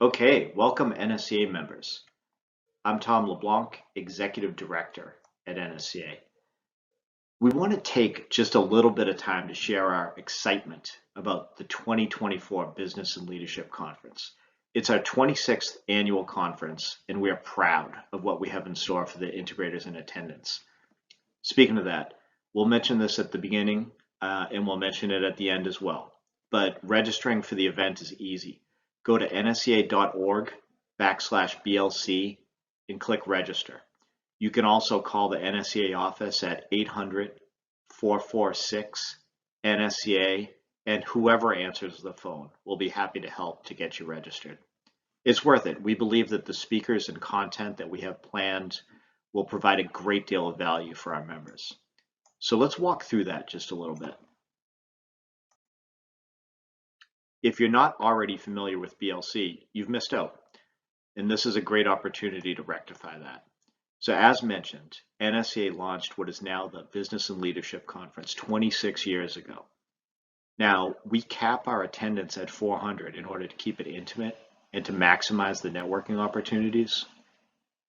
Okay, welcome NSCA members. I'm Tom LeBlanc, Executive Director at NSCA. We want to take just a little bit of time to share our excitement about the 2024 Business and Leadership Conference. It's our 26th annual conference, and we are proud of what we have in store for the integrators in attendance. Speaking of that, we'll mention this at the beginning, and we'll mention it at the end as well. But registering for the event is easy. Go to nsca.org/BLC and click register. You can also call the NSCA office at 800-446-NSCA, and whoever answers the phone will be happy to help to get you registered. It's worth it. We believe that the speakers and content that we have planned will provide a great deal of value for our members. So let's walk through that just a little bit. If you're not already familiar with BLC, you've missed out, and this is a great opportunity to rectify that. So as mentioned, NSCA launched what is now the Business and Leadership Conference 26 years ago. Now, we cap our attendance at 400 in order to keep it intimate and to maximize the networking opportunities.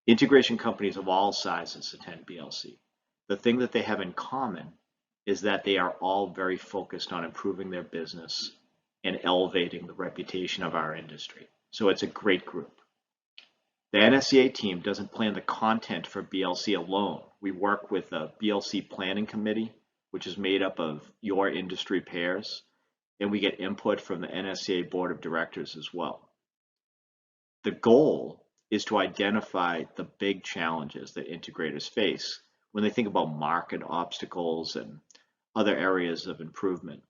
Integration companies of all sizes attend BLC. The thing that they have in common is that they are all very focused on improving their business and elevating the reputation of our industry. So it's a great group. The NSCA team doesn't plan the content for BLC alone. We work with a BLC planning committee, which is made up of your industry peers, and we get input from the NSCA board of directors as well. The goal is to identify the big challenges that integrators face when they think about market obstacles and other areas of improvement.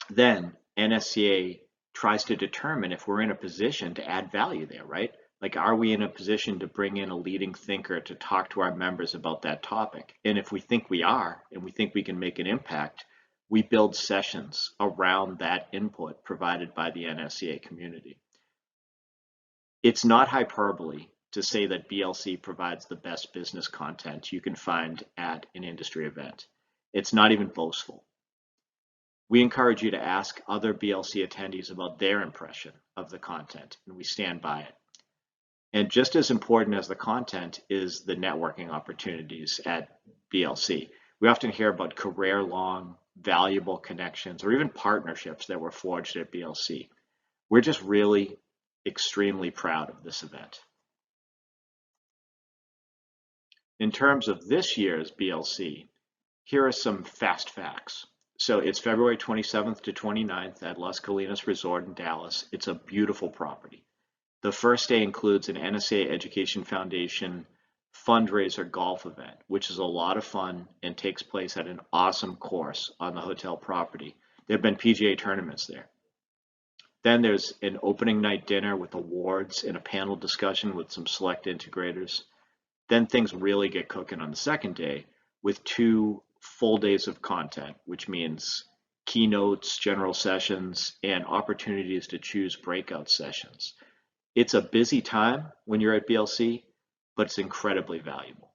Then NSCA tries to determine if we're in a position to add value there, right? Like, are we in a position to bring in a leading thinker to talk to our members about that topic? And if we think we are, and we think we can make an impact, we build sessions around that input provided by the NSCA community. It's not hyperbole to say that BLC provides the best business content you can find at an industry event. It's not even boastful. We encourage you to ask other BLC attendees about their impression of the content, and we stand by it. And just as important as the content is the networking opportunities at BLC. We often hear about career-long, valuable connections or even partnerships that were forged at BLC. We're just really extremely proud of this event. In terms of this year's BLC, here are some fast facts. So it's February 27th to 29th at Las Colinas Resort in Dallas. It's a beautiful property. The first day includes an NSCA Education Foundation fundraiser golf event, which is a lot of fun and takes place at an awesome course on the hotel property. There have been PGA tournaments there. Then there's an opening night dinner with awards and a panel discussion with some select integrators. Then things really get cooking on the second day with 2 full days of content, which means keynotes, general sessions, and opportunities to choose breakout sessions. It's a busy time when you're at BLC, but it's incredibly valuable.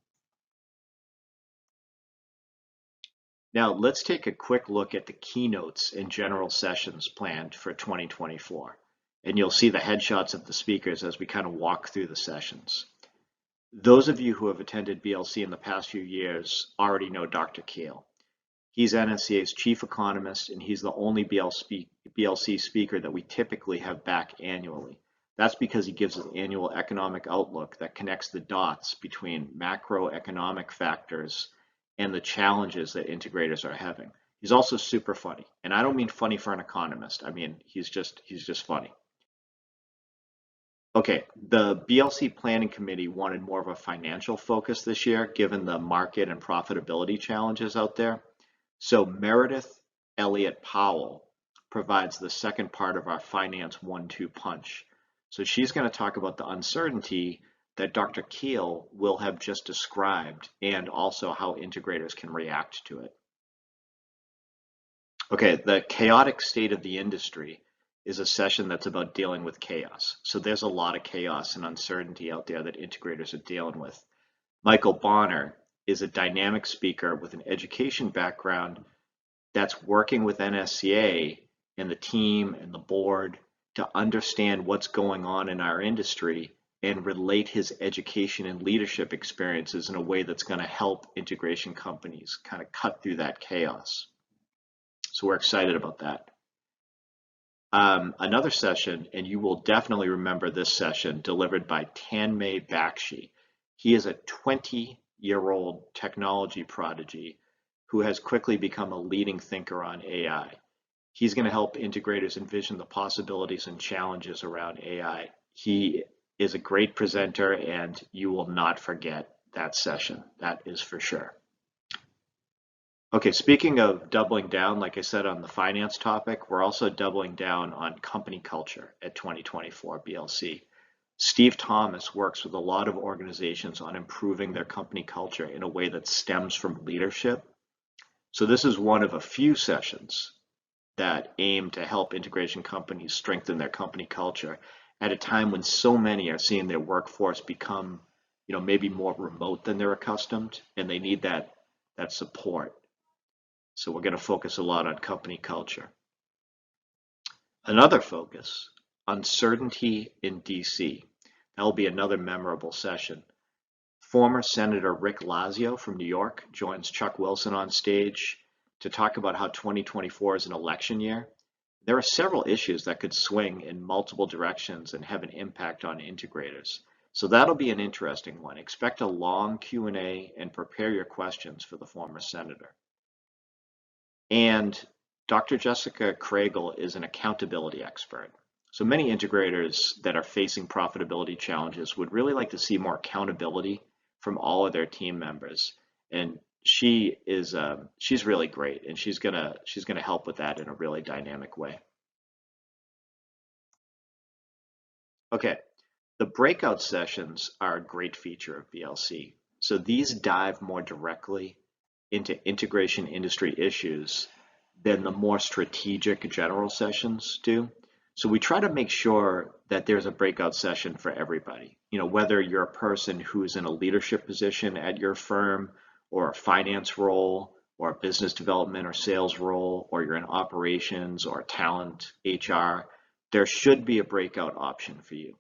Now let's take a quick look at the keynotes and general sessions planned for 2024. And you'll see the headshots of the speakers as we kind of walk through the sessions. Those of you who have attended BLC in the past few years already know Dr. Kale. He's NSCA's chief economist, and he's the only BLC speaker that we typically have back annually. That's because he gives an annual economic outlook that connects the dots between macroeconomic factors and the challenges that integrators are having. He's also super funny, and I don't mean funny for an economist. I mean, he's just funny. Okay, the BLC Planning Committee wanted more of a financial focus this year, given the market and profitability challenges out there. So Meredith Elliott Powell provides the second part of our finance 1-2 punch. So she's going to talk about the uncertainty that Dr. Keel will have just described and also how integrators can react to it. Okay, the chaotic state of the industry is a session that's about dealing with chaos. So there's a lot of chaos and uncertainty out there that integrators are dealing with. Michael Bonner is a dynamic speaker with an education background that's working with NSCA and the team and the board to understand what's going on in our industry and relate his education and leadership experiences in a way that's going to help integration companies kind of cut through that chaos. So we're excited about that. Another session, and you will definitely remember this session, delivered by Tanmay Bakshi. He is a 20-year-old technology prodigy who has quickly become a leading thinker on AI. He's going to help integrators envision the possibilities and challenges around AI. He is a great presenter, and you will not forget that session. That is for sure. Okay, speaking of doubling down, like I said on the finance topic, we're also doubling down on company culture at 2024 BLC. Steve Thomas works with a lot of organizations on improving their company culture in a way that stems from leadership. So this is one of a few sessions that aim to help integration companies strengthen their company culture at a time when so many are seeing their workforce become, maybe more remote than they're accustomed, and they need that support. So we're going to focus a lot on company culture. Another focus, uncertainty in DC. That will be another memorable session. Former Senator Rick Lazio from New York joins Chuck Wilson on stage to talk about how 2024 is an election year. There are several issues that could swing in multiple directions and have an impact on integrators. So that'll be an interesting one. Expect a long Q&A and prepare your questions for the former senator. And Dr. Jessica Craigle is an accountability expert. So many integrators that are facing profitability challenges would really like to see more accountability from all of their team members. And she's really great, and she's gonna help with that in a really dynamic way. Okay, the breakout sessions are a great feature of BLC. So these dive more directly into integration industry issues than the more strategic general sessions do. So we try to make sure that there's a breakout session for everybody. Whether you're a person who's in a leadership position at your firm, or a finance role, or a business development or sales role, or you're in operations or talent, HR, there should be a breakout option for you.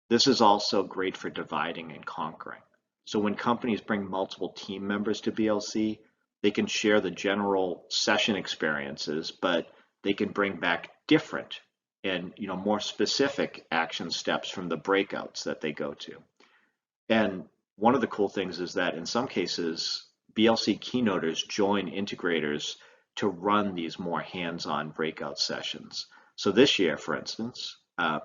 This is also great for dividing and conquering. So when companies bring multiple team members to BLC, they can share the general session experiences, but they can bring back different and more specific action steps from the breakouts that they go to. And one of the cool things is that in some cases, BLC keynoters join integrators to run these more hands-on breakout sessions. So this year, for instance,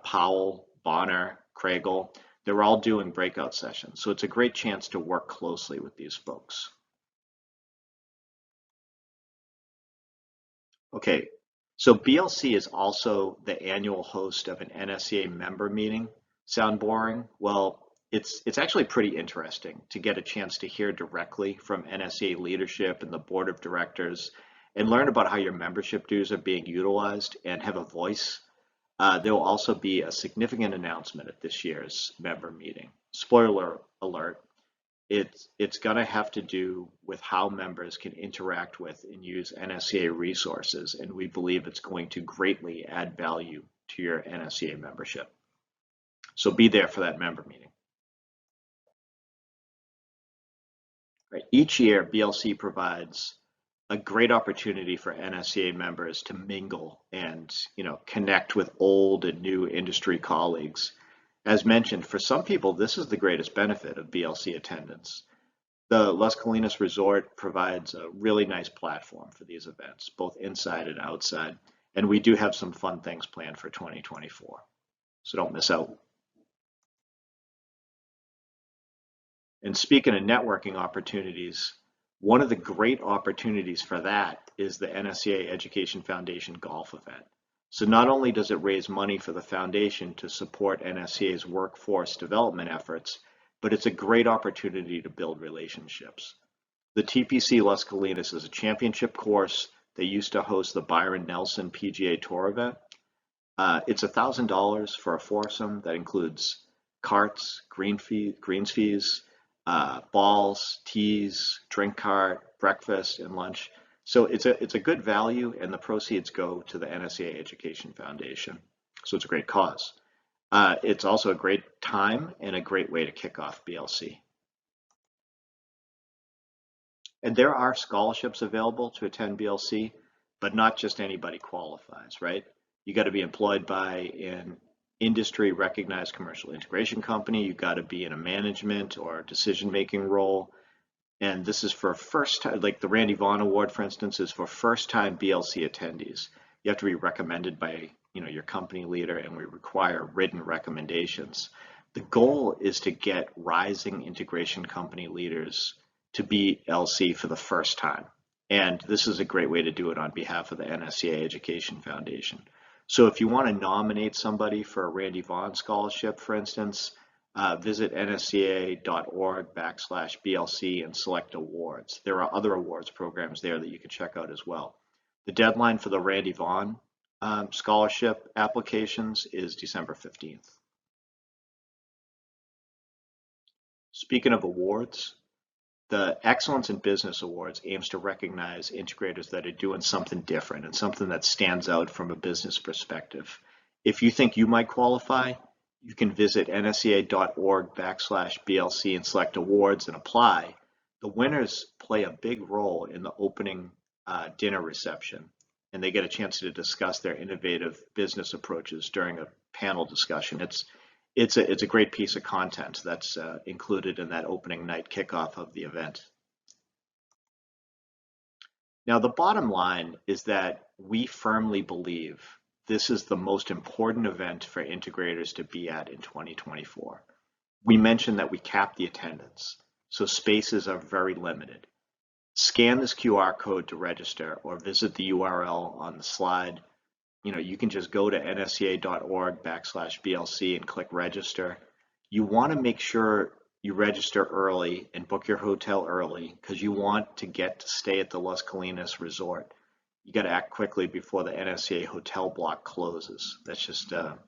Powell, Bonner, Craigle, they're all doing breakout sessions. So it's a great chance to work closely with these folks. Okay, so BLC is also the annual host of an NSCA member meeting. Sound boring? Well, it's actually pretty interesting to get a chance to hear directly from NSCA leadership and the board of directors and learn about how your membership dues are being utilized and have a voice. There will also be a significant announcement at this year's member meeting. Spoiler alert, it's going to have to do with how members can interact with and use NSCA resources, and we believe it's going to greatly add value to your NSCA membership. So be there for that member meeting. Right. Each year, BLC provides a great opportunity for NSCA members to mingle and connect with old and new industry colleagues. As mentioned, for some people, this is the greatest benefit of BLC attendance. The Las Colinas Resort provides a really nice platform for these events, both inside and outside, and we do have some fun things planned for 2024, so don't miss out. And speaking of networking opportunities, one of the great opportunities for that is the NSCA Education Foundation golf event. So not only does it raise money for the foundation to support NSCA's workforce development efforts, but it's a great opportunity to build relationships. The TPC Las Colinas is a championship course. They used to host the Byron Nelson PGA Tour event. It's $1,000 for a foursome that includes carts, greens fees, balls, teas, drink cart, breakfast, and lunch. So it's a good value, and the proceeds go to the NSCA Education Foundation. So it's a great cause. It's also a great time and a great way to kick off BLC. And there are scholarships available to attend BLC, but not just anybody qualifies, right? You got to be employed by an industry recognized commercial integration company. You've got to be in a management or decision-making role. And this is for first time, like the Randy Vaughn Award, for instance, is for first-time BLC attendees. You have to be recommended by, your company leader, and we require written recommendations. The goal is to get rising integration company leaders to BLC for the first time. And this is a great way to do it on behalf of the NSCA Education Foundation. So if you want to nominate somebody for a Randy Vaughn scholarship, for instance, visit nsca.org/BLC and select awards. There are other awards programs there that you can check out as well. The deadline for the Randy Vaughn scholarship applications is December 15th. Speaking of awards, the Excellence in Business Awards aims to recognize integrators that are doing something different and something that stands out from a business perspective. If you think you might qualify, you can visit nsca.org/BLC and select awards and apply. The winners play a big role in the opening dinner reception, and they get a chance to discuss their innovative business approaches during a panel discussion. It's a great piece of content that's included in that opening night kickoff of the event. Now, the bottom line is that we firmly believe this is the most important event for integrators to be at in 2024. We mentioned that we cap the attendance, so spaces are very limited. Scan this QR code to register or visit the URL on the slide. You can just go to nsca.org/BLC and click register. You want to make sure you register early and book your hotel early because you want to get to stay at the Las Colinas Resort. You got to act quickly before the NSCA hotel block closes. That's just a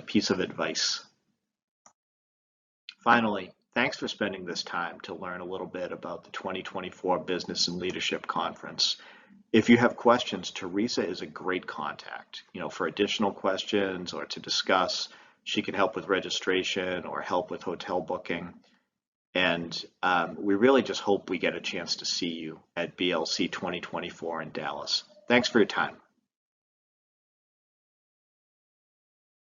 piece of advice. Finally, thanks for spending this time to learn a little bit about the 2024 Business and Leadership Conference. If you have questions, Teresa is a great contact, for additional questions or to discuss. She can help with registration or help with hotel booking. And we really just hope we get a chance to see you at BLC 2024 in Dallas. Thanks for your time.